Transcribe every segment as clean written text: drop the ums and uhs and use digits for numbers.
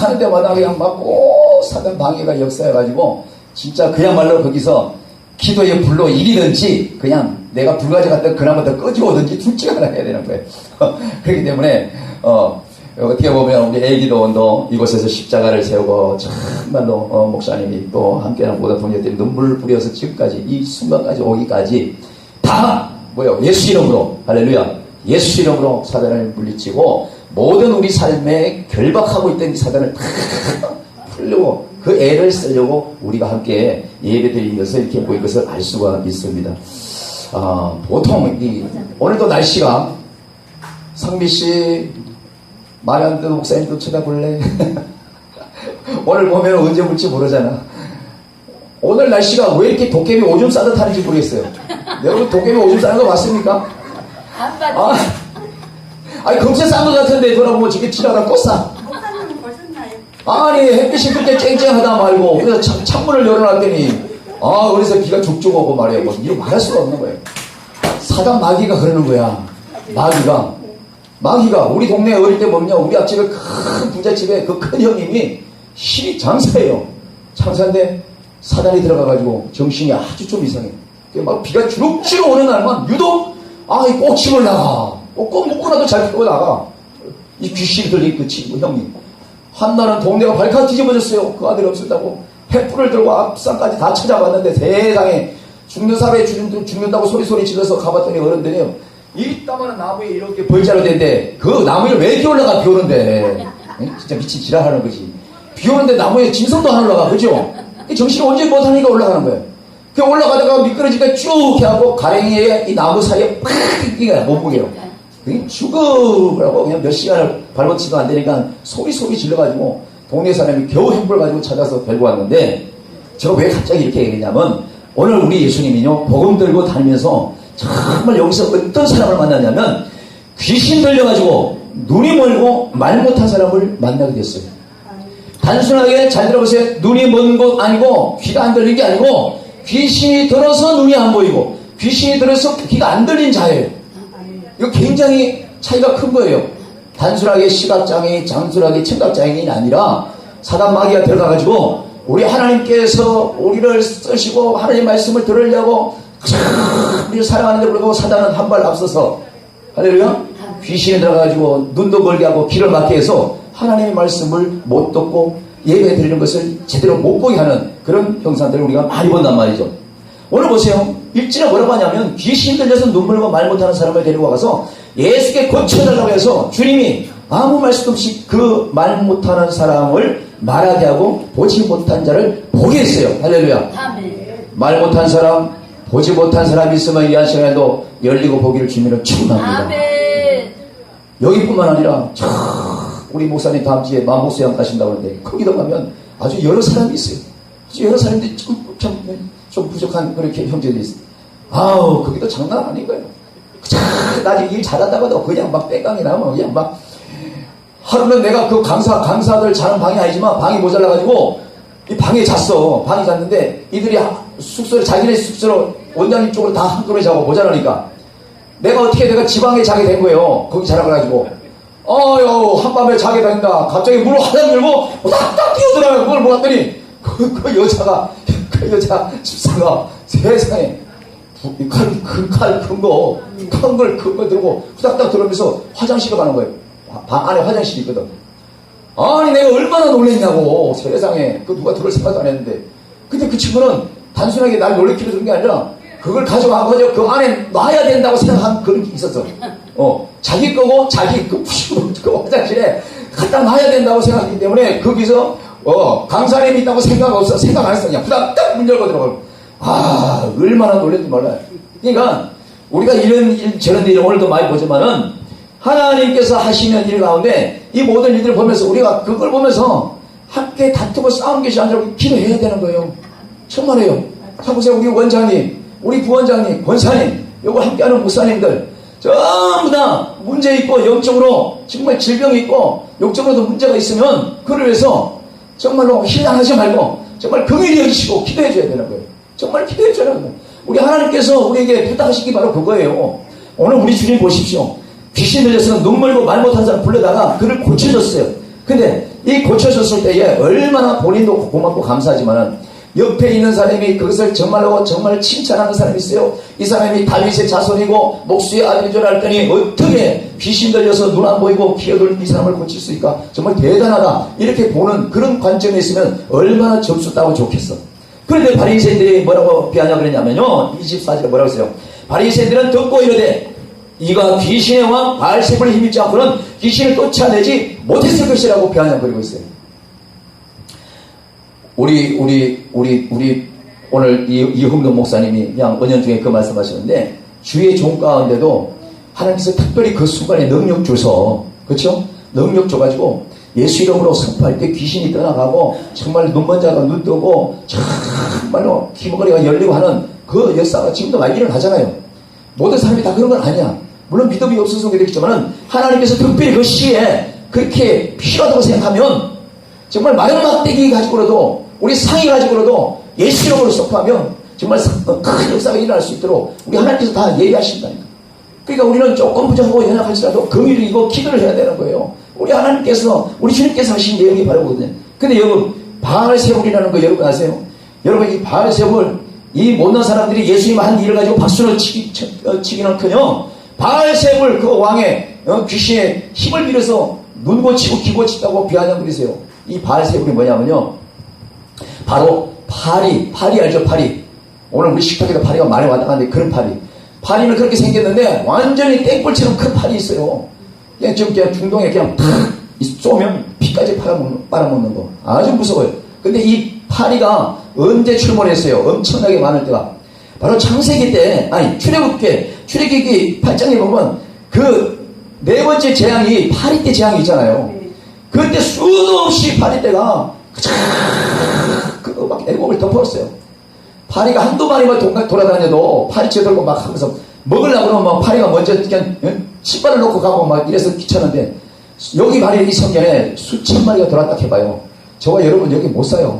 하는 데마다 그냥 막 사단 방해가 역사해가지고 진짜 그야말로 거기서 기도의 불로 일이든지 그냥 내가 불 가져갔다 그나마다 꺼지오든지 둘 중 하나 해야 되는 거예요. 그렇기 때문에 어떻게 보면 우리 애기도원도 이곳에서 십자가를 세우고 정말로 목사님이 또 함께하는 모든 동료들이 눈물을 뿌려서 지금까지 이 순간까지 오기까지 다 뭐요? 예수 이름으로 할렐루야 예수 이름으로 사단을 물리치고 모든 우리 삶에 결박하고 있던 이 사단을 다 풀려고 그 애를 쓰려고 우리가 함께 예배드린 것을 이렇게 보인 것을 알 수가 있습니다. 보통 오늘도 날씨가 성미씨 마련도 목사님도 쳐다볼래? 오늘 보면 언제 볼지 모르잖아. 오늘 날씨가 왜 이렇게 도깨비 오줌 싸듯 하는지 모르겠어요. 여러분 도깨비 오줌 싸는 거 봤습니까? 안 봤지. 아니 금세 싼 것 같은데 돌아보면 저게 지나다 또 싸. 목사님은 보셨나요? 아니 햇빛이 그렇게 쨍쨍하다 말고 그래서 창문을 열어놨더니 그래서 비가 죽죽 오고 말이야. 뭐 이거 말할 수가 없는 거예요. 사단 마귀가 그러는 거야. 마귀가 우리 동네 어릴 때 보면요 우리 앞집에 큰 부잣집에 그 큰 형님이 실이 장사예요. 장사인데 사단이 들어가가지고 정신이 아주 좀 이상해. 막 비가 주룩주룩 오는 날만 유독 이 꽃집을 나가. 꽃 먹고나도 잘 피고 나가. 이 귀신이 들린 그 친구 형님. 한날은 동네가 발칵 뒤집어졌어요. 그 아들이 없었다고 횃불을 들고 앞산까지 다 찾아봤는데 세상에 죽는 사람이 죽는다고 소리 질러서 가봤더니 어른들이요. 이따만한 나무에 이렇게 벌자로 된데 그 나무에 왜 이렇게 올라가 비 오는데 진짜 미친 지랄하는 거지. 비 오는데 나무에 짐승도 안 올라가 그죠? 정신이 언제 못하니까 올라가는 거예요. 그 올라가다가 미끄러지니까 쭉 하고 가랭이에 이 나무 사이에 팍 끼가 못 보게요. 죽으라고 그냥 몇 시간을 발버치도 안 되니까 소리 질러가지고 동네 사람이 겨우 햄불 가지고 찾아서 데리고 왔는데 제가 왜 갑자기 이렇게 얘기했냐면 오늘 우리 예수님이요 복음 들고 다니면서 정말 여기서 어떤 사람을 만나냐면 귀신 들려가지고 눈이 멀고 말 못한 사람을 만나게 됐어요. 단순하게 잘 들어보세요. 눈이 먼 것 아니고 귀가 안 들린 게 아니고 귀신이 들어서 눈이 안 보이고 귀신이 들어서 귀가 안 들린 자예요. 이거 굉장히 차이가 큰 거예요. 단순하게 시각장애인, 단순하게 청각장애인이 아니라 사단 마귀가 들어가가지고 우리 하나님께서 우리를 쓰시고 하나님의 말씀을 들으려고 우리를 사랑하는데 불구하고 사단은 한 발 앞서서 할렐루야 귀신이 들어가가지고 눈도 멀게 하고 귀를 막게 해서 하나님의 말씀을 못 듣고 예배 드리는 것을 제대로 못 보게 하는 그런 형상들을 우리가 많이 본단 말이죠. 오늘 보세요. 일진에 뭐라고 하냐면 귀신 들려서 눈물고 말 못하는 사람을 데리고 가서 예수께 고쳐달라고 해서 주님이 아무 말씀 없이 그 말 못하는 사람을 말하게 하고 보지 못한 자를 보게 했어요. 할렐루야. 말 못한 사람 보지 못한 사람이 있으면 이 한 시간에도 열리고 보기를 주님을 축원합니다. 여기뿐만 아니라 우리 목사님 다음 주에 만복수양 가신다고 하는데 거기도 가면 아주 여러 사람이 있어요. 여러 사람들이 좀 부족한 그렇게 형제들이 있어요. 거기도 장난 아닌 거예요. 나중에 일 잘한다고도 그냥 막 뺑강이 나면 그냥 막 하루는 내가 그 강사들 자는 방이 아니지만 방이 모자라가지고 이 방에 잤어. 방에 잤는데 이들이 숙소를 자기네 숙소로 원장님 쪽으로 다 한꺼번에 자고 모자라니까 내가 지방에 자게 된 거예요. 거기 자라고 가지고 한밤에 자게 된다. 갑자기 문을 화장 열고 딱 뛰어들어요. 그걸 보았더니 그 여자 집사가 세상에 큰 걸 들고 후닥닥 들어오면서 화장실에 가는 거예요. 방 안에 화장실이 있거든. 아니 내가 얼마나 놀랬냐고. 세상에 그 누가 들을 생각도 안 했는데 근데 그 친구는 단순하게 날 놀래키려 주는 게 아니라 그걸 가져가고 그 안에 놔야 된다고 생각한 그런 게 있었어. 자기 거고 자기 그 화장실에 갖다 놔야 된다고 생각했기 때문에 거기서 강사님이 있다고 생각 안 했어. 그냥 후닥닥 문 열고 들어가고 얼마나 놀랬는지 몰라요. 그러니까 우리가 저런 일을 오늘도 많이 보지만은 하나님께서 하시는 일 가운데 이 모든 일들을 보면서 우리가 그걸 보면서 함께 다투고 싸우는 것이 아니라 기도해야 되는 거예요. 정말이에요. 보세요. 우리 원장님, 우리 부원장님, 권사님, 요거 함께하는 목사님들 전부 다 문제 있고 영적으로 정말 질병이 있고 영적으로도 문제가 있으면 그를 위해서 정말로 희생하지 말고 정말 긍휼히 여기시고 기도해 줘야 되는 거예요. 정말 기도해 줘야 되는 거예요. 우리 하나님께서 우리에게 부탁하시기 바로 그거예요. 오늘 우리 주님 보십시오. 귀신 들려서는 눈 멀고 말 못한 사람 불러다가 그를 고쳐줬어요. 근데 이 고쳐졌을 때에 얼마나 본인도 고맙고 감사하지만은 옆에 있는 사람이 그것을 정말로 정말 칭찬하는 사람이 있어요. 이 사람이 다윗의 자손이고 목수의 아들인 줄 알았더니 어떻게 귀신 들려서 눈 안 보이고 기어들 이 사람을 고칠 수 있을까? 정말 대단하다. 이렇게 보는 그런 관점에 있으면 얼마나 점수 따고 좋겠어. 그런데 바리새인들이 뭐라고 비하냐 그랬냐면요. 24절에 뭐라고 했어요? 바리새인들은 듣고 이르되 이가 귀신의 왕 바알세불을 힘입지 않고는 귀신을 쫓아내지 못했을 것이라고 비아냥거리고 있어요. 우리 오늘 이흥돈 목사님이 그냥 은연중에 그 말씀하시는데 주의 종 가운데도 하나님께서 특별히 그 순간에 능력 줘서 그렇죠? 능력 줘가지고 예수 이름으로 선포할 때 귀신이 떠나가고 정말 눈먼 자가 눈 뜨고 정말로 귀머거리가 열리고 하는 그 역사가 지금도 많이 일어나잖아요. 모든 사람이 다 그런 건 아니야. 물론 믿음이 없어서 그렇겠지만 하나님께서 특별히 그 시에 그렇게 필요하다고 생각하면 정말 마른 막대기 가지고라도 우리 상의 가지고라도 예수 이름으로 선포하면 정말 큰 역사가 일어날 수 있도록 우리 하나님께서 다 예비하신다니까. 그러니까 우리는 조금 부족하고 연약할지라도 긍휼히 이거 기도를 해야 되는 거예요. 우리 하나님께서 우리 주님께서 하신 내용이 바로 거거든요. 근데 여러분 바알세불이라는 거 여러분 아세요? 여러분 이 바알세불 이 못난 사람들이 예수님 한 일을 가지고 박수를 치기는커녕 바알세불 그 왕의 귀신의 힘을 빌어서 눈 고치고 귀 고치다고 비아냥거리세요. 이 바알세불이 뭐냐면요. 바로 파리 알죠? 파리. 오늘 우리 식탁에도 파리가 많이 왔다 갔는데 그런 파리. 파리는 그렇게 생겼는데 완전히 땡벌처럼 큰 파리 있어요. 그냥 지금 그냥 중동에 그냥 탁 쏘면 피까지 빨아먹는 거. 아주 무서워요. 근데 이 파리가 언제 출몰했어요? 엄청나게 많을 때가. 바로 창세기 때, 아니, 출애굽기 8장에 보면 그 네 번째 재앙이 파리 때 재앙이 있잖아요. 그때 수도 없이 파리 때가 막 애국을 덮어버렸어요. 파리가 한두 마리만 돌아다녀도 파리채 들고 막 하면서 먹으려고 그러면 막 파리가 먼저 그냥 신발을 놓고 가고 막 이래서 귀찮은데 여기 말이 이 성경에 수천 마리가 돌았다 해봐요. 저와 여러분 여기 못 살아.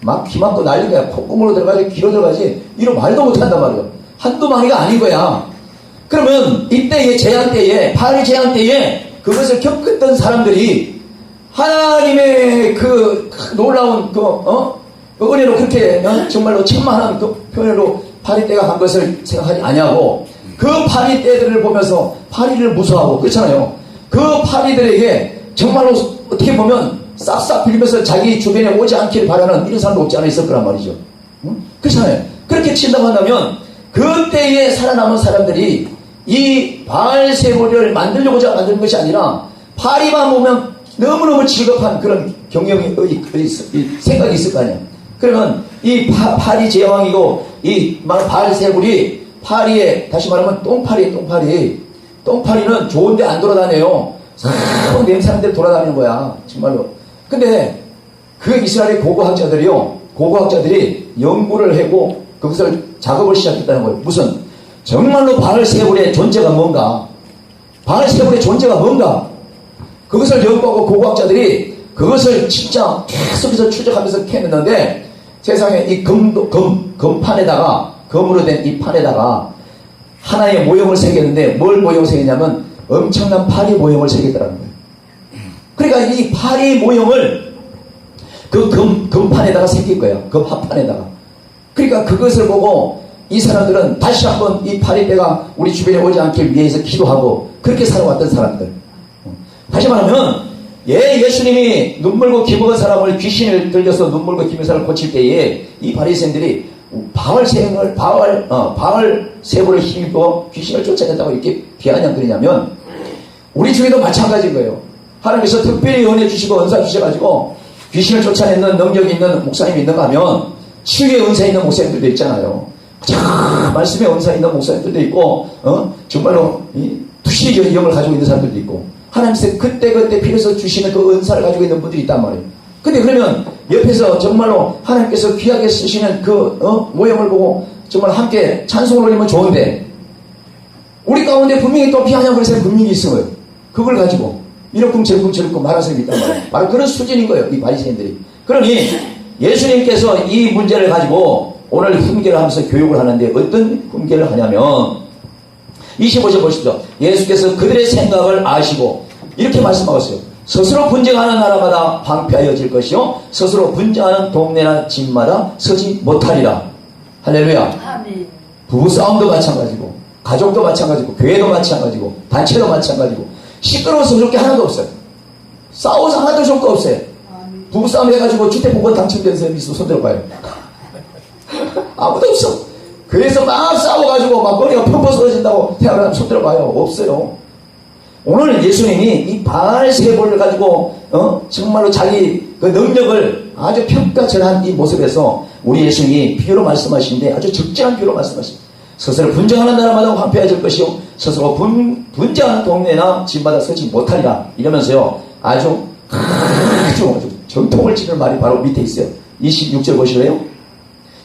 막 귀 막고 난리가 콧구멍으로 들어가지 귀로 들어가지 이런 말도 못한단 말이에요. 한두 마리가 아닌 거야. 그러면 이때의 재앙 때에 파리 재앙 때에 그것을 겪었던 사람들이 하나님의 그 놀라운 그 은혜로 그렇게 정말로 천만한 그 표현으로 파리 때가 간 것을 생각하지 아니하고 그 파리 때들을 보면서 파리를 무서워하고 그렇잖아요. 그 파리들에게 정말로 어떻게 보면 싹싹 빌면서 자기 주변에 오지 않기를 바라는 이런 사람도 없지 않아 있을 거란 말이죠. 그렇잖아요. 그렇게 친다고 한다면 그때에 살아남은 사람들이 이 바알세불을 만들려고자 만든 것이 아니라 파리만 보면 너무너무 질겁한 그런 경영이 생각이 있을 거 아니에요. 그러면 이 파리 제왕이고 이 바알세불이 파리에 다시 말하면 똥파리는 좋은데 안 돌아다녀요. 싹 냄새나는 데 돌아다니는 거야. 정말로. 근데 그 이스라엘의 고고학자들이 연구를 하고 그것을 작업을 시작했다는 거예요. 무슨 정말로 바알세불의 존재가 뭔가 그것을 연구하고 고고학자들이 그것을 진짜 계속해서 추적하면서 캐냈는데 세상에 이 금판에다가 금으로 된 이 판에다가 하나의 모형을 새겼는데 뭘 모형을 새겼냐면 엄청난 파리 모형을 새겼다는 거예요. 그러니까 이 파리 모형을 그 금판에다가 새길 거예요. 금합판에다가. 그러니까 그것을 보고 이 사람들은 다시 한번 이 파리 때가 우리 주변에 오지 않기 위해서 기도하고 그렇게 살아왔던 사람들. 다시 말하면 예수님이 눈물고 기먹은 사람을 귀신을 들려서 눈물고 기먹은 사람을 고칠 때에 이 바리새인들이 바알세불을 힘입고 귀신을 쫓아낸다고 이렇게 비아냥거리냐면 우리 중에도 마찬가지인 거예요. 하나님께서 특별히 은혜 주시고 은사 주셔가지고 귀신을 쫓아내는 능력이 있는 목사님이 있는가 하면 치유의 은사 있는 목사님들도 있잖아요. 참 말씀의 은사 있는 목사님들도 있고 정말로 투시의 영을 가지고 있는 사람들도 있고 하나님께서 그때 필요해서 주시는 그 은사를 가지고 있는 분들이 있단 말이에요. 근데 그러면 옆에서 정말로 하나님께서 귀하게 쓰시는 그 모형을 보고 정말 함께 찬송을 올리면 좋은데 우리 가운데 분명히 또 비아냥거리는 사람이 분명히 있어요. 그걸 가지고 이러쿵 저러쿵 말하는 사람이 있단 말이에요. 바로 그런 수준인 거예요. 이 바리새인들이. 그러니 예수님께서 이 문제를 가지고 오늘 훈계를 하면서 교육을 하는데 어떤 훈계를 하냐면 25절 보십시오. 예수께서 그들의 생각을 아시고 이렇게 말씀하셨어요. 스스로 분쟁하는 나라마다 황폐하여질 것이요 스스로 분쟁하는 동네나 집마다 서지 못하리라. 할렐루야. 아멘. 부부싸움도 마찬가지고 가족도 마찬가지고 교회도 마찬가지고 단체도 마찬가지고 시끄러워서 좋게 하나도 없어요. 싸워서 하나도 좋을 거 없어요. 부부싸움 해가지고 주택복권 당첨된 사람이 있어 손 들어봐요. 아무도 없어. 그래서 막 싸워가지고 막 머리가 펑펑 쏟아진다고 태어나면 손 들어봐요. 없어요. 오늘 예수님이 이 바알세볼을 가지고 정말로 자기 그 능력을 아주 평가절한 이 모습에서 우리 예수님이 비유로 말씀하시는데 아주 적절한 비유로 말씀하십니다. 스스로 분쟁하는 나라마다 황폐해질 것이요 스스로 분쟁하는 동네나 집마다 서지 못하리라. 이러면서요 아주 정통을 치는 말이 바로 밑에 있어요. 26절 보실래요?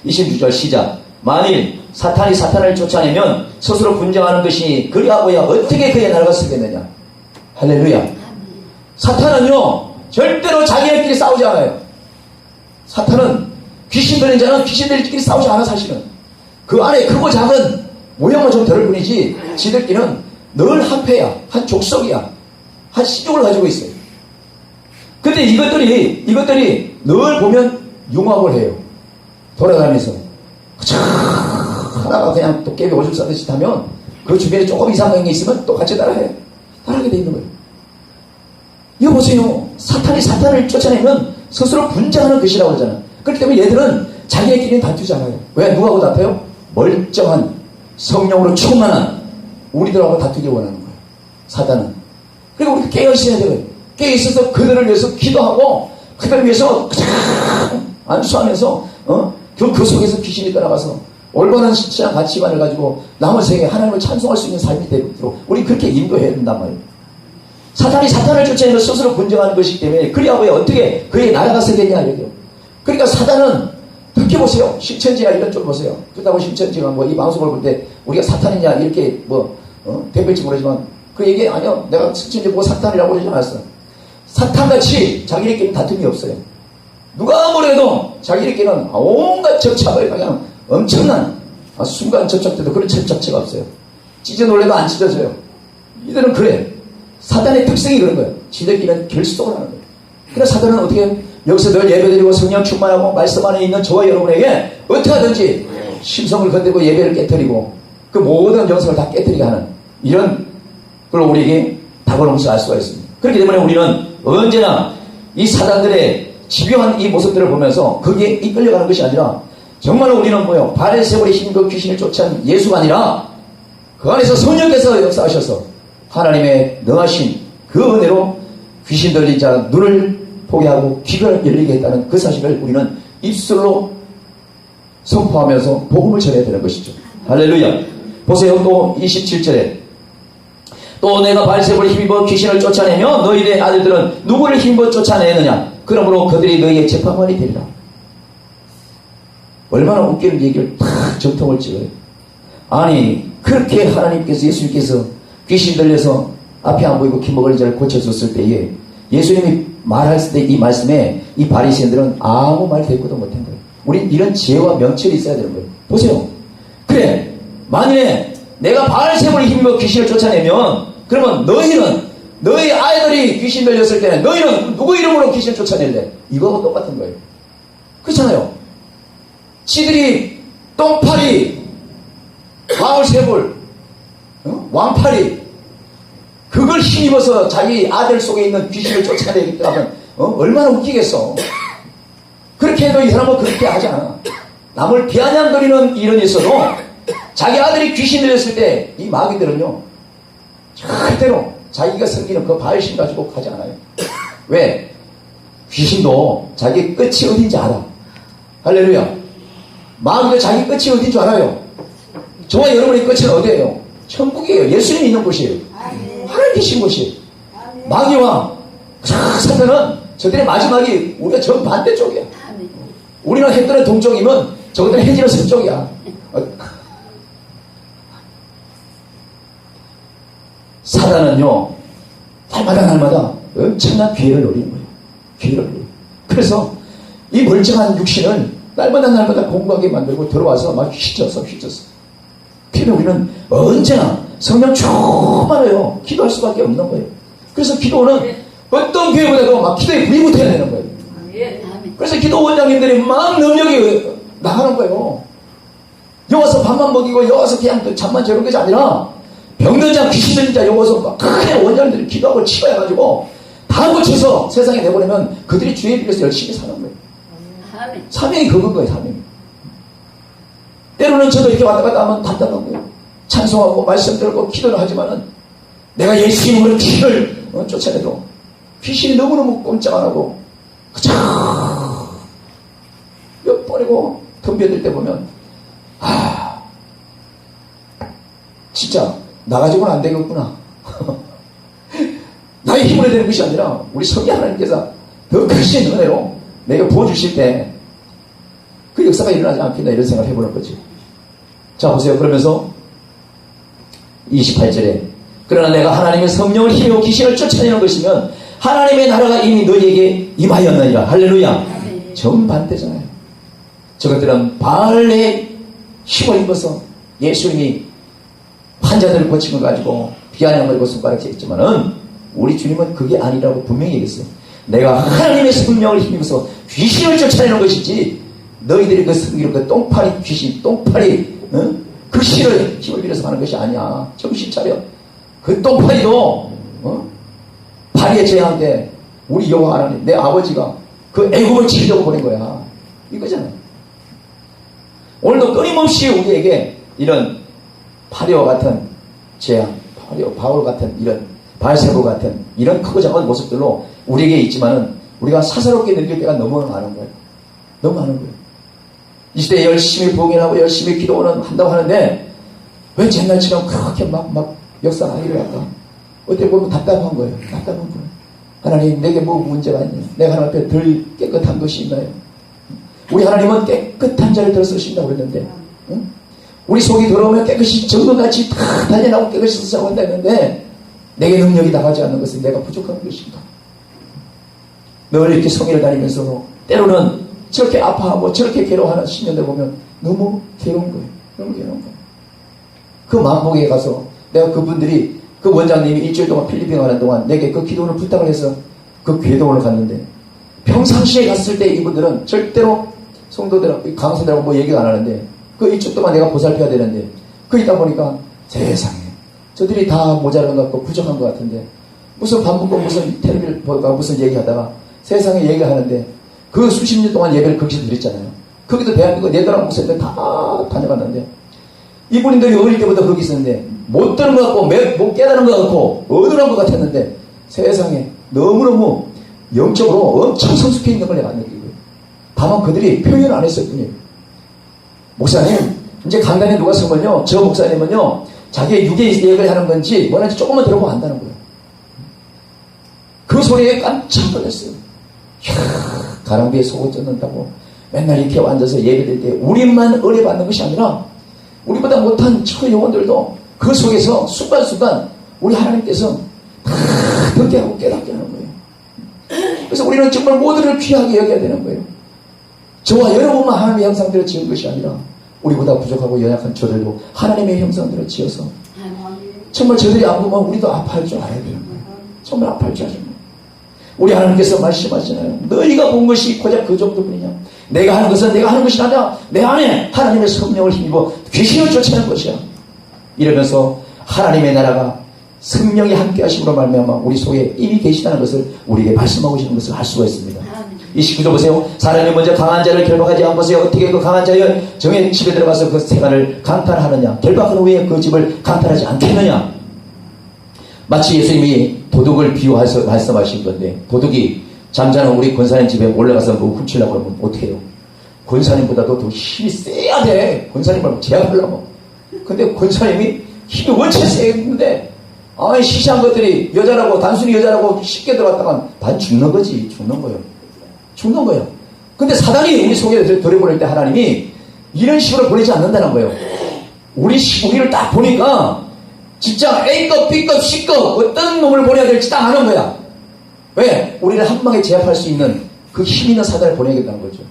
26절 시작. 만일 사탄이 사탄을 쫓아내면 스스로 분쟁하는 것이 그리하고야 어떻게 그의 나라가 쓰겠느냐. 할렐루야. 사탄은요 절대로 자기네끼리 싸우지 않아요. 사탄은 귀신 들린 자는 귀신들끼리 싸우지 않아. 사실은 그 안에 크고 작은 모양만 좀 다를 뿐이지 지들끼리는 늘 한패야, 한 족속이야, 한 시족을 가지고 있어요. 근데 이것들이 늘 보면 융합을 해요. 돌아다니면서 하나가 그냥 도깨비 오줌 싸듯이 하면 그 주변에 조금 이상한 게 있으면 또 같이 따라해. 따라하게 돼 있는 거예요. 이거 보세요. 사탄이 사탄을 쫓아내면 스스로 분쟁하는 것이라고 하잖아. 그렇기 때문에 얘들은 자기네끼리는 다투지 않아요. 왜? 누구하고 다투요? 멀쩡한 성령으로 충만한 우리들하고 다투기 원하는 거예요. 사탄은. 그리고 우리가 깨어있어야 돼요. 깨어있어서 그들을 위해서 기도하고 그들을 위해서 안수하면서 그 속에서 귀신이 떠나가서 올바른 신앙 가치관을 가지고 남은 세계에 하나님을 찬송할 수 있는 삶이 되도록 우리 그렇게 인도해야 된단 말이에요. 사탄이 사탄을 쫓아내서 스스로 분쟁하는 것이기 때문에 그리하고야 어떻게 그의 나라가 세겠냐 이거요. 그러니까 사탄은 특히 보세요. 신천지나 이런 쪽 보세요. 그렇다고 신천지가 뭐 이 방송을 볼 때 우리가 사탄이냐 이렇게 대표일지 모르지만 그 얘기 아니요. 내가 신천지 보고 사탄이라고 그러지 않았어. 사탄같이 자기네끼리는 다툼이 없어요. 누가 아무래도 자기네끼리는 온갖 접착을 그냥 엄청난 순간 접착 때도 그런 접착체가 없어요. 찢어 놀래도 안 찢어져요. 이들은 그래. 사탄의 특성이 그런 거예요. 지들끼리는 결속을 하는 거예요. 그래서 사탄은 어떻게 해요? 여기서 늘 예배드리고 성령 충만하고 말씀 안에 있는 저와 여러분에게 어떻게 하든지 심성을 건드리고 예배를 깨뜨리고 그 모든 영성을 다 깨뜨리게 하는 이런 걸 우리에게 다가오면서 알 수가 있습니다. 그렇기 때문에 우리는 언제나 이 사단들의 집요한 이 모습들을 보면서 거기에 이끌려가는 것이 아니라 정말로 우리는 뭐요? 바알세볼의 힘과 귀신을 쫓아낸 예수가 아니라 그 안에서 성령께서 역사하셔서 하나님의 능하신 그 은혜로 귀신 들린 자 눈을 보게 하고 귀가 열리게 했다는 그 사실을 우리는 입술로 선포하면서 복음을 전해야 되는 것이죠. 할렐루야. 보세요. 또 27절에 또 내가 바알세볼에 힘입어 귀신을 쫓아내며 너희의 아들들은 누구를 힘입어 쫓아내느냐. 그러므로 그들이 너희의 재판관이 되리라. 얼마나 웃기는 얘기를 탁 정통을 찍어요. 아니 그렇게 하나님께서 예수님께서 귀신 들려서 앞이 안 보이고 귀먹을 자를 고쳐줬을 때에 예수님이 말했을 때 이 말씀에 이 바리새인들은 아무 말 대꾸도 못한 거예요. 우린 이런 지혜와 명철이 있어야 되는 거예요. 보세요. 그래 만일에 내가 바알세볼에 힘입어 귀신을 쫓아내면 그러면 너희 아이들이 귀신 들렸을 때는 너희는 누구 이름으로 귀신을 쫓아낼래? 이거하고 똑같은 거예요. 그렇잖아요. 지들이 똥파리 바알세볼 왕파리 그걸 힘입어서 자기 아들 속에 있는 귀신을 쫓아내기 하면 얼마나 웃기겠어. 그렇게 해도 이 사람은 그렇게 하지 않아. 남을 비아냥거리는 일은 있어도 자기 아들이 귀신 들렸을 때 이 마귀들은요 절대로 자기가 섬기는 그 바알신 가지고 가지 않아요. 왜? 귀신도 자기 끝이 어딘지 알아. 할렐루야. 마귀도 자기 끝이 어딘 줄 알아요. 저와 여러분의 끝은 어디예요? 천국이에요. 예수님이 있는 곳이에요. 하나님 계신 곳이에요. 마귀와 사탄은 저들의 마지막이 우리가 정반대쪽이야. 우리는 해 뜨는 동쪽이면 저들은 해 지는 서쪽이야. 사단은요 날마다 엄청난 기회를 노리는 거예요. 기회를 노려요. 그래서 이 멀쩡한 육신을 날마다 공부하게 만들고 들어와서 막 휘저었어. 그래서 우리는 언제나 성령 충만해요. 기도할 수밖에 없는 거예요. 그래서 기도는 어떤 교회보다도 막 기도에 불이 붙어야 되는 거예요. 아멘. 그래서 기도 원장님들이 막 능력이 나가는 거예요. 여와서 밥만 먹이고 여와서 그냥 또 잠만 재는 것이 아니라 병든 자 귀신 들린 자 여와서 막 크게 원장님들이 기도하고 치료해가지고 다 고쳐서 세상에 내보내면 그들이 주의 빌려서 열심히 사는 거예요. 아멘. 사명이 그건 거예요. 사명이. 때로는 저도 이렇게 왔다 갔다 하면 답답한 거예요. 찬송하고 말씀 들고 기도를 하지만은 내가 예수 이름으로 귀신을 쫓아내도 귀신이 너무너무 꼼짝 안 하고 그저 몇 번이고 덤벼들 때 보면 진짜 나 가지고는 안 되겠구나. 나의 힘으로 되는 것이 아니라 우리 성기 하나님께서 더 크신 은혜로 내가 부어주실 때 그 역사가 일어나지 않겠나 이런 생각을 해보는 거지. 자 보세요. 그러면서 28절에 그러나 내가 하나님의 성령을 힘입어 귀신을 쫓아내는 것이면 하나님의 나라가 이미 너희에게 임하였느니라. 할렐루야. 정반대잖아요. 저것들은 바알의 힘을 입어서 예수님이 환자들을 고친 걸 가지고 비아냥 걸고 손가락질 했지만은 우리 주님은 그게 아니라고 분명히 얘기했어요. 내가 하나님의 성령을 힘입어서 귀신을 쫓아내는 것이지 너희들이 그 성기로 그 똥파리 귀신 똥파리 그 신을 힘을 빌어서 하는 것이 아니야. 정신 차려. 그 똥파리도 파리에 제한테 우리 여호와 하나님 내 아버지가 그 애굽을 치려고 보낸 거야. 이거잖아요. 오늘도 끊임없이 우리에게 이런 파리와 같은 재앙, 바울 같은 이런 바알세보 같은 이런 크고 작은 모습들로 우리에게 있지만은 우리가 사사롭게 느낄 때가 너무 많은 거예요. 너무 많은 거예요. 이 시대에 열심히 봉인하고 열심히 기도는 한다고 하는데 왜 옛날처럼 그렇게 막 역사가 안 일어날까? 어떻게 보면 답답한 거예요. 답답한 거예요. 하나님 내게 뭐 문제가 있냐? 내가 하나님 앞에 덜 깨끗한 것이 있나요? 우리 하나님은 깨끗한 자를 덜 쓰신다고 그랬는데 응? 우리 속이 더러우면 깨끗이 정금같이 다 달려나고 깨끗이 쓰자고 한다 했는데 내게 능력이 나가지 않는 것은 내가 부족한 것인가? 늘 이렇게 성회를 다니면서 때로는 저렇게 아파하고 저렇게 괴로워하는 신년들 보면 너무 괴로운 거예요. 너무 괴로운 거예요. 그 만복에 가서 내가 그분들이 그 원장님이 일주일 동안 필리핀 가는 동안 내게 그 기도를 부탁을 해서 그 궤도원을 갔는데 평상시에 갔을 때 이분들은 절대로 성도들, 강성들하고 뭐 얘기가 안 하는데 그 일주일 동안 내가 보살펴야 되는데 그 있다 보니까 세상에 저들이 다 모자란 것 같고 부족한 것 같은데 무슨 밥 먹고 무슨 텔레비를 보다가 무슨 얘기하다가 세상에 얘기하는데 그 수십 년 동안 예배를 거기서 드렸잖아요. 거기도 대한민국 네덜란드 목사님들 다 다녀갔는데 이분들이 어릴 때부터 거기 있었는데 못 들은 것 같고 못 깨달은 것 같고 어눌한 것 같았는데 세상에 너무너무 영적으로 엄청 성숙해 있는 걸 내가 느끼고요. 다만 그들이 표현을 안 했을 뿐이에요. 목사님 이제 간단히 누가 쓰면요 저 목사님은요 자기의 육의 얘기를 하는 건지 뭐라는지 조금만 들어보고 안다는 거예요. 그 소리에 깜짝 놀랐어요. 이야, 가랑비에 속을 쫓는다고 맨날 이렇게 앉아서 예배될 때 우리만 의뢰받는 것이 아니라 우리보다 못한 저 영혼들도 그 속에서 순간순간 우리 하나님께서 다 듣게 하고 깨닫게 하는 거예요. 그래서 우리는 정말 모두를 귀하게 여겨야 되는 거예요. 저와 여러분만 하나님의 형상대로 지은 것이 아니라 우리보다 부족하고 연약한 저들도 하나님의 형상대로 지어서 정말 저들이 아프면 우리도 아파할 줄 알아야 되는 거예요. 정말 아파할 줄 알아야 돼요. 우리 하나님께서 말씀하시잖아요. 너희가 본 것이 고작 그 정도뿐이냐. 내가 하는 것은 내가 하는 것이 아니라 내 안에 하나님의 성령을 힘입어 귀신을 쫓아내는 것이야. 이러면서 하나님의 나라가 성령이 함께 하심으로 말미암아 우리 속에 이미 계시다는 것을 우리에게 말씀하고 계시는 것을 알 수가 있습니다. 29절 보세요. 사람이 먼저 강한 자를 결박하지 않고서 어떻게 그 강한 자의 정의 집에 들어가서 그 세간을 강탈하느냐. 결박한 후에 그 집을 강탈하지 않겠느냐. 마치 예수님이 도둑을 비유해서 말씀하신 건데 도둑이 잠자는 우리 권사님 집에 올라가서 뭐 훔치려고 하면 어떻게 해요? 권사님보다도 더 힘이 세야 돼. 권사님을 제압하려면. 근데 권사님이 힘이 원체 세겠는데 시시한 것들이 여자라고 단순히 여자라고 쉽게 들어갔다간 반 죽는 거지. 죽는 거예요. 죽는 거예요. 근데 사단이 우리 속에 들여보낼 때 하나님이 이런 식으로 보내지 않는다는 거예요. 우리를 딱 보니까 진짜 A급, B급, C급 어떤 놈을 보내야 될지 딱 아는 거야. 왜? 우리를 한 방에 제압할 수 있는 그 힘 있는 사단을 보내야겠다는 거죠.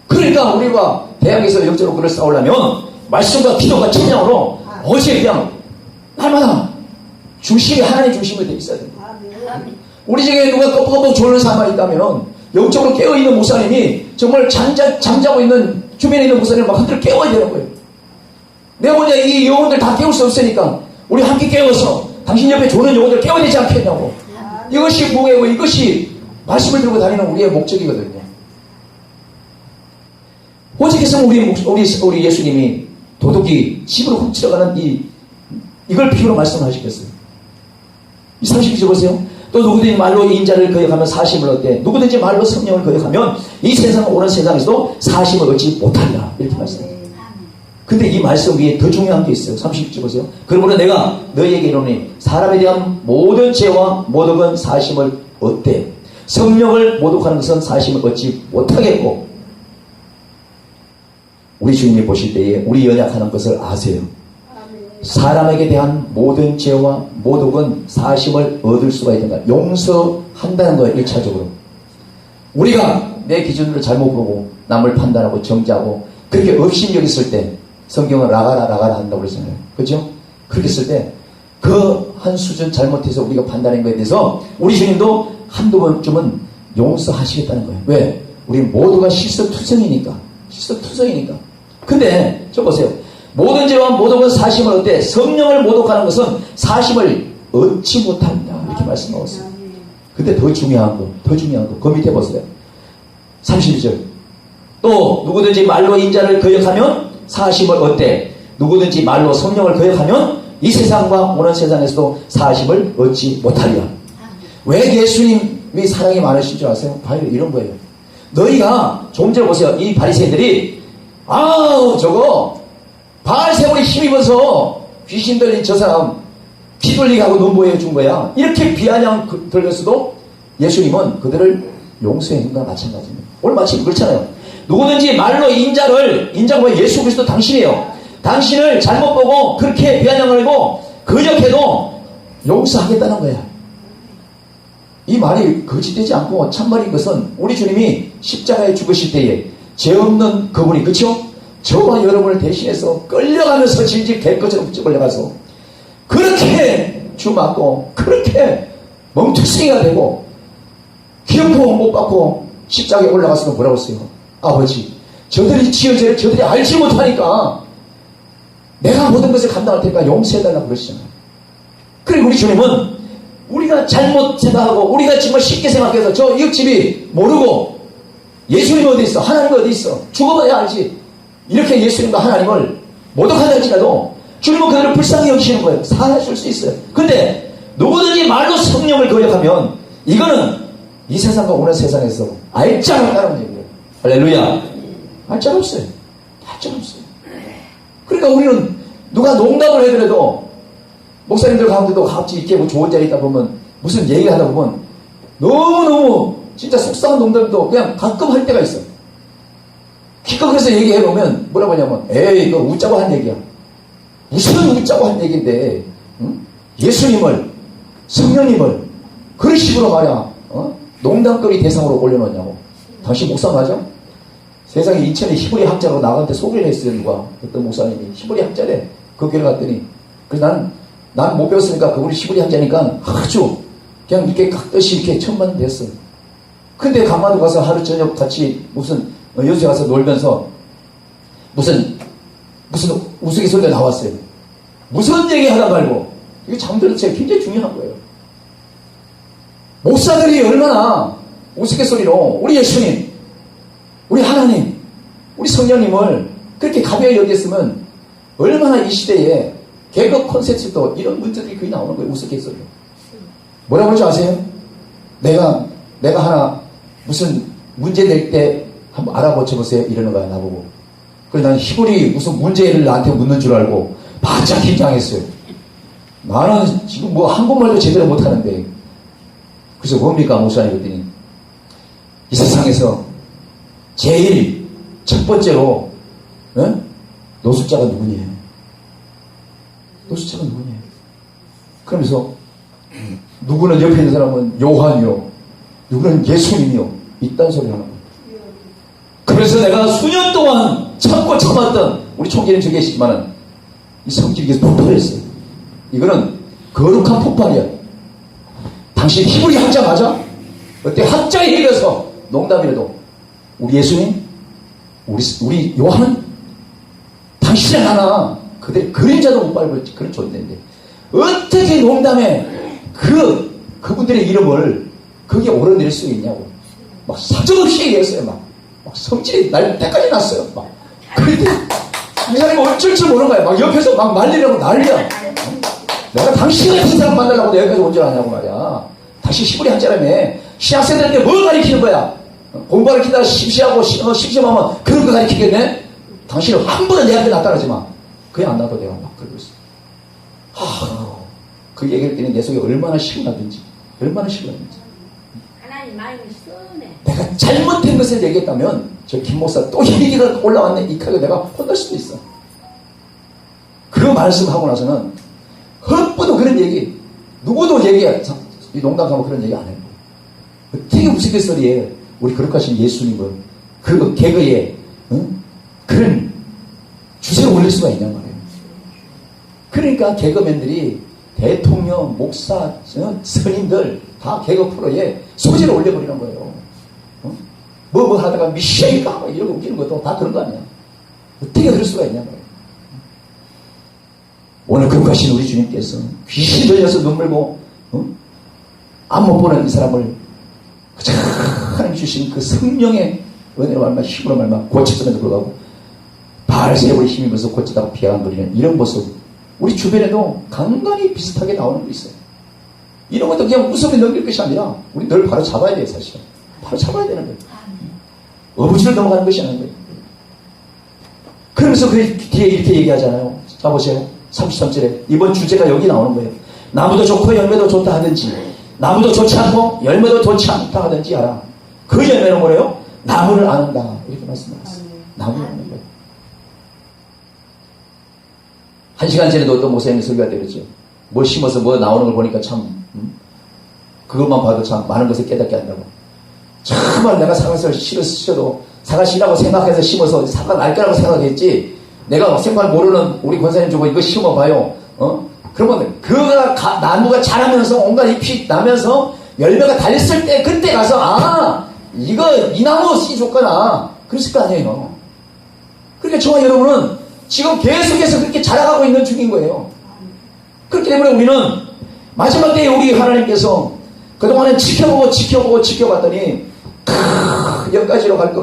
그러니까 우리가 대학에서 영적으로 그를 싸우려면 말씀과 기도가 찬양으로 어제 그냥 날마다 중심이 하나님 중심으로 돼 있어야 됩니다. 우리 중에 누가 껌뻑껌뻑 졸는 사람이 있다면 영적으로 깨어있는 목사님이 정말 잠자고 있는 주변에 있는 목사님을 막 흔들어 깨워야 되는 거예요. 내가 혼자 이 영혼들 다 깨울 수 없으니까 우리 함께 깨워서 당신 옆에 조는 영혼들 깨워야 되지 않겠냐고. 이것이 뭐예요? 이것이 말씀을 들고 다니는 우리의 목적이거든요. 오직했으면 우리 예수님이 도둑이 집으로 훔쳐가는 이걸 비유로 말씀하시겠어요. 이 30절 보세요. 또 누구든지 말로 인자를 거역하면 사심을 얻되 누구든지 말로 성령을 거역하면 이 세상 오는 세상에서도 사심을 얻지 못하리라. 이렇게 말씀해요. 근데 이 말씀 위에 더 중요한 게 있어요. 30절 보세요. 그러므로 내가 너희에게 이르노니 사람에 대한 모든 죄와 모독은 사심을 얻되 성령을 모독하는 것은 사심을 얻지 못하겠고. 우리 주님이 보실 때에 우리 연약하는 것을 아세요. 사람에게 대한 모든 죄와 모독은 사심을 얻을 수가 있는 거야. 용서한다는 거예요. 1차적으로. 우리가 내 기준으로 잘못 보고 남을 판단하고 정죄하고 그렇게 없인 여겼을 때 성경은 라가라 한다고 그랬잖아요. 그렇죠? 그렇게 했을 때 그 한 수준 잘못해서 우리가 판단한 거에 대해서 우리 주님도 한두 번쯤은 용서하시겠다는 거예요. 왜? 우리 모두가 실수투성이니까. 근데 저 보세요. 모든 죄와 모독은 사심을 얻되 성령을 모독하는 것은 사심을 얻지 못한다. 이렇게 말씀하고 있어요. 근데 더 중요한 거. 그 밑에 보세요. 32절. 또 누구든지 말로 인자를 거역하면 사심을 얻되 누구든지 말로 성령을 거역하면 이 세상과 오는 세상에서도 사심을 얻지 못하리라. 왜 예수님이 사랑이 많으신 줄 아세요? 바로 이런 거예요. 너희가 좀 전에 보세요. 이 바리새인들이 저거 바알세월이 힘입어서 귀신 들린 저 사람 피 돌리게 하고 눈보여 준 거야. 이렇게 비아냥 들렸어도 예수님은 그들을 용서했는 것과 마찬가지입니다. 오늘 마치 그렇잖아요. 누구든지 말로 인자가 예수 그리스도 당신이에요. 당신을 잘못 보고 그렇게 비아냥거리고 거역해도 용서하겠다는 거야. 이 말이 거짓되지 않고 참말인 것은 우리 주님이 십자가에 죽으실 때에 죄 없는 그분이, 그쵸? 저와 여러분을 대신해서 끌려가면서 질질 개꺼처럼 끌려가서 그렇게 주맞고 그렇게 멍투성이가 되고 기업포 못 받고 십자가에 올라갔으면 뭐라고 했어요? 아버지, 저들이 지은 죄를 저들이 알지 못하니까 내가 모든 것을 감당할 테니까 용서해달라고 그러시잖아요. 그리고 우리 주님은 우리가 잘못 생각하고 우리가 정말 쉽게 생각해서 저 이웃집이 모르고 예수님 어디 있어? 하나님 어디 있어? 죽어봐야 알지. 이렇게 예수님과 하나님을 모독한다 할지라도 주님은 그들을 불쌍히 여기시는 거예요. 사하실 수 있어요. 근데 누구든지 말로 성령을 거역하면 이거는 이 세상과 오는 세상에서 알자가 없다는 얘기예요. 할렐루야. 알자가 없어요. 알자가 없어요. 그러니까 우리는 누가 농담을 해더라도 목사님들 가운데도 같이 이렇게 뭐 좋은 자리에 있다 보면 무슨 얘기를 하다 보면 너무너무 진짜 속상한 농담도 그냥 가끔 할 때가 있어. 기껏 그래서 얘기해 보면 뭐라고 하냐면 에이 이거 웃자고 한 얘기야. 무슨 웃자고 한 얘기인데 응? 예수님을 성령님을 그런 식으로 말이야 농담거리 대상으로 올려놓냐고. 당신 목사 맞아? 세상에 인천에 히브리 학자로 나한테 소개를 했어요. 누가 어떤 목사님이 히브리 학자래. 그 교회 갔더니 그래서 난 못 배웠으니까 그분이 히브리 학자니까 아주 그냥 이렇게 각듯이 이렇게 천만 됐어. 근데 강화도 가서 하루 저녁 같이 무슨 여수에 가서 놀면서 무슨 우스갯소리가 나왔어요. 무슨 얘기 하다 말고 이게 잠들은 제 굉장히 중요한 거예요. 목사들이 얼마나 우스갯소리로 우리 예수님, 우리 하나님, 우리 성령님을 그렇게 가벼이 여겼으면 얼마나 이 시대에 개그 콘서트도 이런 문제들이 거의 나오는 거예요. 우스갯소리로. 뭐라고 하는지 아세요? 내가 하나 무슨 문제 낼 때 한번 알아보셔보세요. 이러는 거야, 나보고. 그래서 난 히브리 무슨 문제를 나한테 묻는 줄 알고 바짝 긴장했어요. 나는 지금 뭐 한국말도 제대로 못하는데. 그래서 뭡니까, 목사님? 그랬더니 이 세상에서 제일 첫 번째로 노숙자가 누구냐? 노숙자가 누구냐? 그러면서 누구는 옆에 있는 사람은 요한이요, 누구는 예수님이요, 이딴 소리 하는 거예요. 그래서 내가 수년 동안 참고 참았던 우리 총재님 저기 계시지만은 이 성질이 계속 폭발했어요. 이거는 거룩한 폭발이야. 당신 히브리 학자 맞아? 어때? 학자에 이르러서 농담이라도 우리 예수님, 우리 요한은 당신을 하나 그들의 그림자도 못 밟을 그런 존재인데 어떻게 농담에 그분들의 이름을 거기에 오르내릴 수 있냐고 막 사정없이 얘기했어요. 막 성질이 날 때까지 났어요. 막 그런데 이 사람이 어쩔 줄 모르는 거야. 막 옆에서 막 말리려고 난리야. 내가 당신 같은 사람 만나려고 내 여기까지 온 줄 아냐고 말이야. 다시 히브리 학자라며 신학생들한테 뭘 가르치는 거야? 공부 가르치다가 심심하면 그런 거 가르치겠네? 당신은 한 번은 내 앞에 나타나지 마. 그냥 안 나도 내가 막 그러고 있어. 그 얘기를 때는 내 속에 얼마나 시원하든지 얼마나 시원하든지 하나님 마음이 쓰네. 내가 잘못된 것을 얘기했다면 저 김 목사 또 얘기가 올라왔네 이 칼로 내가 혼날 수도 있어. 그 말씀하고 나서는 헛부도 그런 얘기 누구도 얘기해 이 농담하고 그런 얘기 안 해요. 어떻게 우스갯소리에 우리 거룩하신 예수님을 그 개그에 그런 주제를 올릴 수가 있냔 말이에요. 그러니까 개그맨들이 대통령, 목사, 선임들 다 개그 프로에 소재를 올려버리는 거예요. 뭐 하다가 미션이니까 뭐 이러고 웃기는 것도 다 그런 거 아니야. 어떻게 그럴 수가 있냐 말이에요. 오늘 거룩하신 우리 주님께서 귀신 들려서 눈물 보고 안 못 보는 이 사람을 하나님 주신 그 성령의 은혜로 말마 힘으로 말마 고쳤음에도 불구하고 바알세력을 힘입어서 고치다가 비아간거리는 이런 모습 우리 주변에도 간간히 비슷하게 나오는 게 있어요. 이런 것도 그냥 무섭게 넘길 것이 아니라 우리 늘 바로 잡아야 돼요. 사실 바로 잡아야 되는 거예요. 어부지를 넘어가는 것이 아닌 거예요. 그러면서 그 뒤에 이렇게 얘기하잖아요. 자 보세요. 33절에 이번 주제가 여기 나오는 거예요. 나무도 좋고 열매도 좋다 하든지 나무도 좋지 않고 열매도 좋지 않다 하든지 알아. 그 열매는 뭐래요? 나무를 아는다. 이렇게 말씀하셨어요. 나무를 아는 거예요. 1시간 전에도 어떤 목사님이 설교할 때 그랬죠. 뭘 심어서 뭐 나오는 걸 보니까 참 그것만 봐도 참 많은 것을 깨닫게 한다고. 정말 내가 사과를 심어도 사과 씨라고 생각해서 심어서 사과 날 거라고 생각했지 내가 생각 모르는 우리 권사님 주고 이거 심어봐요. 그러면 나무가 자라면서 온갖 잎이 나면서 열매가 달렸을 때 그때 가서 이 나무 씨 줬구나 그랬을 거 아니에요. 그러니까 저와 여러분은 지금 계속해서 그렇게 자라가고 있는 중인 거예요. 그렇기 때문에 우리는 마지막 때에 우리 하나님께서 그동안은 지켜봤더니 여기까지로 갈 것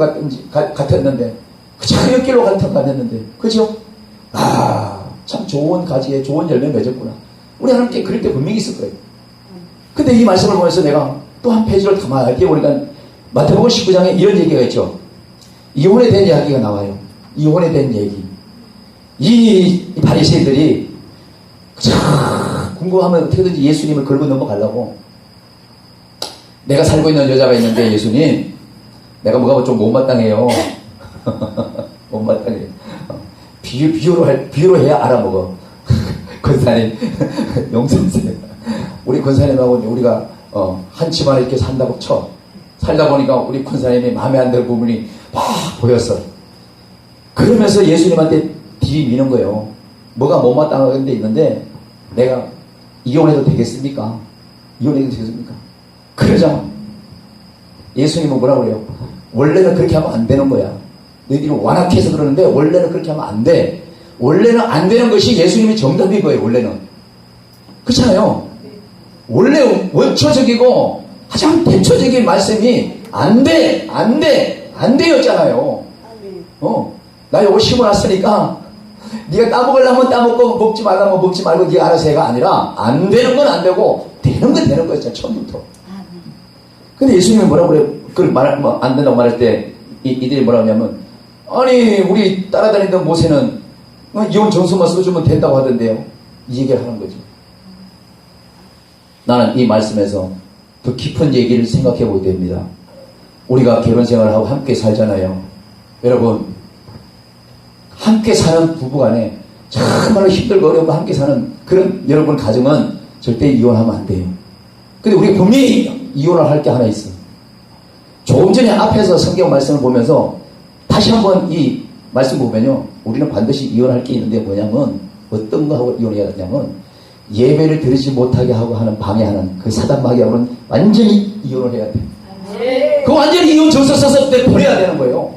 같았는데 그저 옆길로 갈 것 같았는데 그죠? 참 좋은 가지에 좋은 열매 맺었구나. 우리 하나님께 그럴 때 분명히 있을 거예요. 근데 이 말씀을 보면서 내가 또 한 페이지를 담아야 우리가 마태복음 19장에 이런 얘기가 있죠. 이혼에 대한 이야기가 나와요. 이혼에 대한 얘기. 이 바리새인들이 궁금하면 어떻게든지 예수님을 걸고 넘어가려고 내가 살고 있는 여자가 있는데 예수님 내가 뭐가 좀 못마땅해요. 못마땅해요. 비유로 해야 알아먹어. 권사님 용선생 우리 권사님하고 우리가 한 집안에 이렇게 산다고 쳐. 살다 보니까 우리 권사님이 마음에 안 드는 부분이 막 보였어. 그러면서 예수님한테 들이미는 거예요. 뭐가 못마땅한 데 있는데 내가 이혼해도 되겠습니까? 이혼해도 되겠습니까? 그러자 예수님은 뭐라고 그래요? 원래는 그렇게 하면 안 되는 거야. 너희들이 완악해서 그러는데 원래는 그렇게 하면 안 돼. 원래는 안 되는 것이 예수님이 정답인 거예요. 원래는. 그렇잖아요. 원래 원초적이고 가장 대초적인 말씀이 안 되였잖아요. 나 요거 심어놨으니까 네가 따먹으려면 따먹고 먹지 말라면 먹지 말고 네가 알아서 해가 아니라 안 되는 건 안 되고 되는 건 되는 거였잖아. 처음부터. 근데 예수님이 뭐라고 그래요? 그걸 안 된다고 말할 때 이들이 뭐라고 하냐면 아니 우리 따라다니던 모세는 이혼 정서만 써주면 된다고 하던데요. 이 얘기를 하는 거죠. 나는 이 말씀에서 더 깊은 얘기를 생각해 보게 됩니다. 우리가 결혼 생활을 하고 함께 살잖아요. 여러분 함께 사는 부부간에 정말로 힘들고 어렵고 함께 사는 그런 여러분 가정은 절대 이혼하면 안 돼요. 근데 우리가 분명히 이혼을 할 게 하나 있어. 조금 전에 앞에서 성경 말씀을 보면서 다시 한번 이 말씀 보면요. 우리는 반드시 이혼할 게 있는데 뭐냐면 어떤 거 하고 이혼해야 되냐면 예배를 드리지 못하게 하고 하는 방해하는 그 사단 마귀하고는 완전히 이혼을 해야 돼. 그 완전히 이혼 정서 써서 버려야 되는 거예요.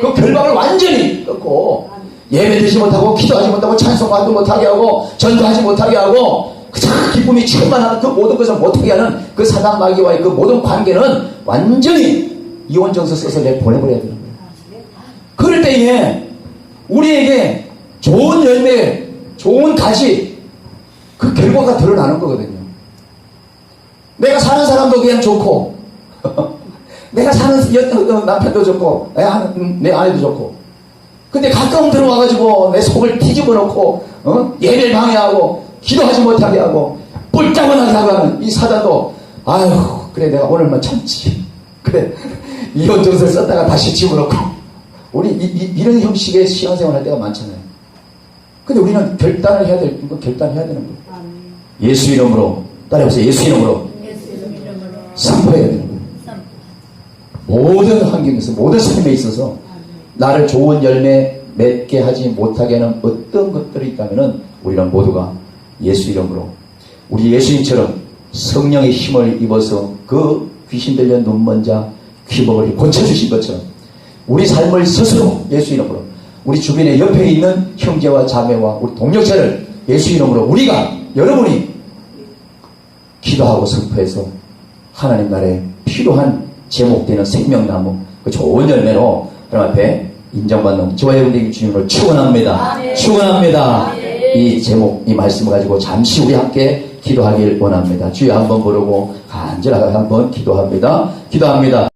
그 결박을 완전히 끊고 예배 드리지 못하고 기도하지 못하고 찬송하지 못하게 하고 전도하지 못하게 하고 그 기쁨이 충만하는 그 모든 것을 못하게 하는 그 사단 마귀와의 그 모든 관계는 완전히 이혼 정서 써서 보내버려야 되는 거예요. 그럴 때에 우리에게 좋은 열매, 좋은 가시, 그 결과가 드러나는 거거든요. 내가 사는 사람도 그냥 좋고 내가 사는 남편도 좋고 내 아내도 좋고 근데 가까운 들어와가지고 내 속을 뒤집어 놓고 예배를 방해하고 기도하지 못하게 하고 뿔짜고나게 하는 이 사단도 아유 그래 내가 오늘만 참지 그래 이혼 정서 썼다가 다시 집어넣고 우리 이런 형식의 신앙생활 할 때가 많잖아요. 근데 우리는 결단을 해야 될 건 결단해야 되는 거예요. 예수 이름으로 따라해보세요. 예수 이름으로 선포해야 되는 거예요. 모든 환경에서 모든 삶에 있어서 나를 좋은 열매 맺게 하지 못하게 하는 어떤 것들이 있다면 우리는 모두가 예수 이름으로 우리 예수님처럼 성령의 힘을 입어서 그 귀신 들려 눈먼 자 귀먹을 고쳐주신 것처럼 우리 삶을 스스로 예수 이름으로 우리 주변에 옆에 있는 형제와 자매와 우리 동력자를 예수 이름으로 우리가 여러분이 기도하고 선포해서 하나님 나라에 필요한 제목되는 생명나무 그 좋은 열매로 하나님 앞에 인정받는 저와 여러분들에게 주님을 축원합니다. 축원합니다. 이 제목, 이 말씀을 가지고 잠시 우리 함께 기도하길 원합니다. 주여 한번 부르고 간절하게 한번 기도합니다. 기도합니다.